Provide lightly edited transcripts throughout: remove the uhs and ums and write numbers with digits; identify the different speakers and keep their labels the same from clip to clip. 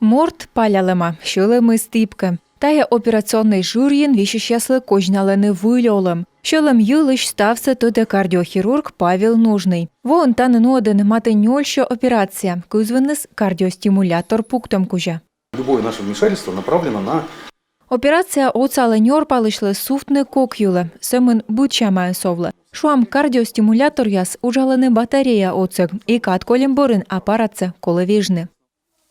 Speaker 1: Морт палялема, щелеми стипки. Тая операционный жур'їн віщащасли кожнялени вильолем. Щолем юлиш стався туди кардіохірург Павел Нужний. Вон та не один мати ньольщо операція, кузвенес кардіостимулятор пуктом кужа.
Speaker 2: Любое наше вмешательство направлено на...
Speaker 1: Операція оцале ньорпа лишле суфтне кокюле, семен буча совле. Шуам кардіостимулятор яс ужалене батарея оцег і катколімборин апаратце колевіжне.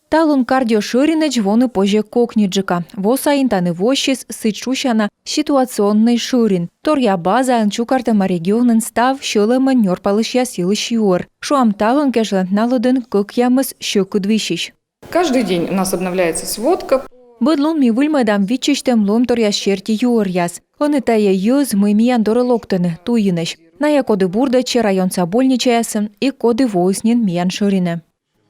Speaker 1: Талун кардіоширінеч вони поже кокніджика. Восаїн та невощіс сичущана ситуаціонний ширін. Тор'я база анчукартема регіонен став, щолеме ньорпалиш ясілиш юр. Шуам талун кежле налоден кок'ямес щокудвішіш.
Speaker 3: Каждый день у нас обновляется сводка.
Speaker 1: Бидлун мі вильмедам відчиштем ломтор'я щерті юр'яс. Вони тає юз миміян дорелоктене, туїнеш. На якоди бурдаче район сабольничаясен і коди воїснін міян ширине.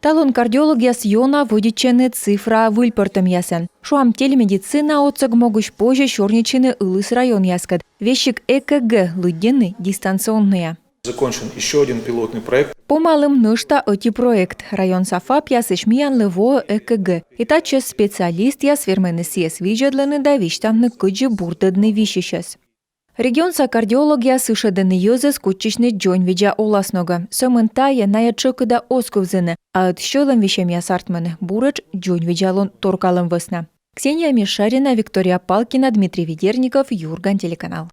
Speaker 1: Талон кардиолог яс йона водічене цифра вильпертем ясен. Шуам телемедицина оцег могуш позже шорничене ылыс район яскад. Вещик ЭКГ лыденный дистанционная.
Speaker 4: Закончен еще один пилотный проект.
Speaker 1: Помалым нышта оти проект. Район Сафап ясыш миян лево ЭКГ. И таче специалист яс вермены сиес виджедлены да виштамны кыджи бурдедны вишищас. Регионса кардиология сышедены йозес кучичны джон виджа оласнога. Сөмін тая ная чыкыда осковзыны, а от щелым вишем ясартманы бурач джон виджалон торкалым весна. Ксения Мишарина, Виктория Палкина, Дмитрий Ведерников, Юрган, телеканал.